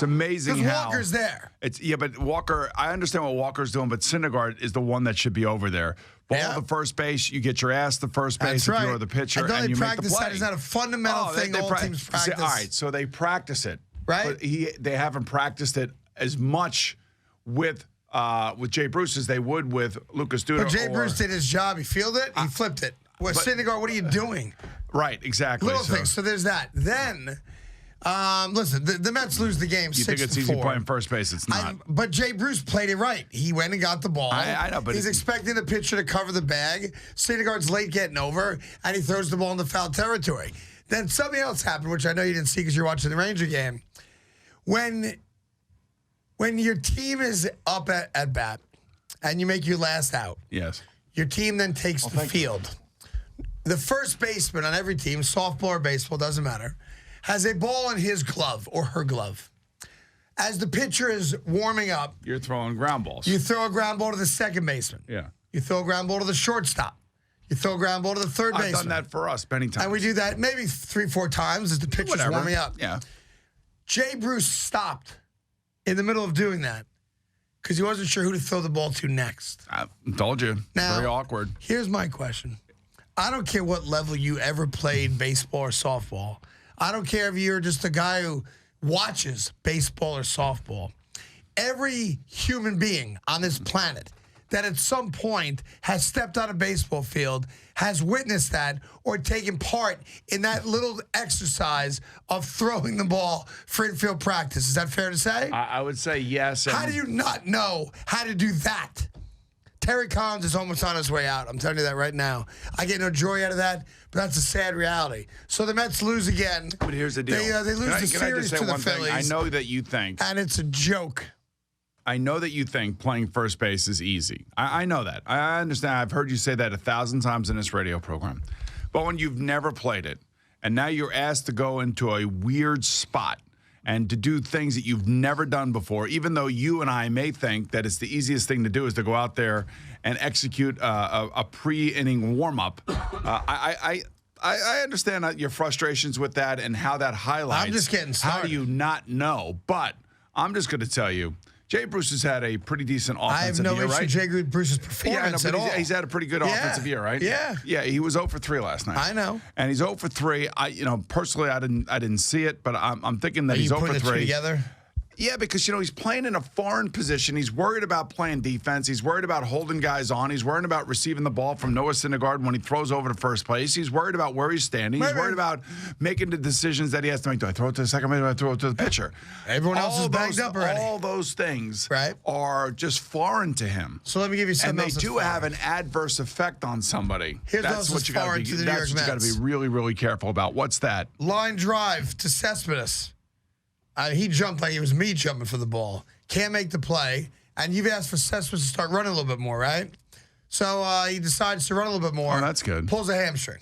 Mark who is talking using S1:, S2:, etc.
S1: It's amazing
S2: Because
S1: how
S2: Walker's there.
S1: But Walker, I understand what Walker's doing, but Syndergaard is the one that should be over there. Ball to first base, you get your ass to first base if you're the pitcher, and you make the play.
S2: That is not a fundamental thing all teams practice.
S1: All right, so they practice it.
S2: Right.
S1: But they haven't practiced it as much with Jay Bruce as they would with Lucas Duda.
S2: But Jay Bruce did his job. He fielded it. He flipped it. Well, Syndergaard, what are you doing?
S1: Right, exactly.
S2: Little things. So there's that. Then, listen, the Mets lose the game 6-4.
S1: You think it's easy playing first base? It's not.
S2: But Jay Bruce played it right. He went and got the ball.
S1: I know, but
S2: he's expecting the pitcher to cover the bag. Syndergaard's late getting over, and he throws the ball into foul territory. Then something else happened, which I know you didn't see because you're watching the Ranger game. When your team is up at bat and you make your last out,
S1: yes,
S2: your team then takes the field. The first baseman on every team, softball or baseball, doesn't matter, has a ball in his glove or her glove. As the pitcher is warming up,
S1: you're throwing ground balls.
S2: You throw a ground ball to the second baseman.
S1: Yeah.
S2: You throw a ground ball to the shortstop. You throw a ground ball to the third baseman.
S1: I've done that for us many times.
S2: And we do that maybe 3-4 times as the pitcher's warming up.
S1: Yeah.
S2: Jay Bruce stopped in the middle of doing that because he wasn't sure who to throw the ball to next.
S1: I told you.
S2: Now,
S1: very awkward.
S2: Here's my question. I don't care what level you ever played baseball or softball. I don't care if you're just a guy who watches baseball or softball. Every human being on this planet that at some point has stepped on a baseball field has witnessed that or taken part in that little exercise of throwing the ball for infield practice. Is that fair to say?
S1: I would say yes.
S2: How do you not know how to do that? Terry Collins is almost on his way out. I'm telling you that right now. I get no joy out of that, but that's a sad reality. So the Mets lose again.
S1: But here's the deal.
S2: They lose the series to the Phillies.
S1: I know that you think.
S2: And it's a joke.
S1: I know that you think playing first base is easy. I know that. I understand. I've heard you say that 1,000 times in this radio program. But when you've never played it, and now you're asked to go into a weird spot and to do things that you've never done before, even though you and I may think that it's the easiest thing to do is to go out there and execute a pre-inning warm-up. I understand your frustrations with that and how that highlights.
S2: I'm just getting started.
S1: How do you not know? But I'm just going to tell you, Jay Bruce has had a pretty decent offensive year, right?
S2: I have no issue with Jay Bruce's performance at all.
S1: He's had a pretty good offensive year, right?
S2: Yeah.
S1: Yeah, he was 0 for 3 last night.
S2: I know.
S1: And he's 0 for 3. Personally, I didn't see it, but I'm thinking that he's 0 for 3.
S2: Are you putting the two together?
S1: Yeah, because, he's playing in a foreign position. He's worried about playing defense. He's worried about holding guys on. He's worried about receiving the ball from Noah Syndergaard when he throws over to first place. He's worried about where he's standing. He's worried about making the decisions that he has to make. Do I throw it to the second base? Do I throw it to the pitcher?
S2: Everyone else is bagged up already.
S1: All those things are just foreign to him.
S2: So let me give you something else.
S1: And they do have an adverse effect on somebody.
S2: That's what you got
S1: to be really, really careful about. What's that?
S2: Line drive to Cespedes. He jumped like it was me jumping for the ball. Can't make the play. And you've asked for Cespedes to start running a little bit more, right? So he decides to run a little bit more.
S1: Oh, that's good.
S2: Pulls a hamstring.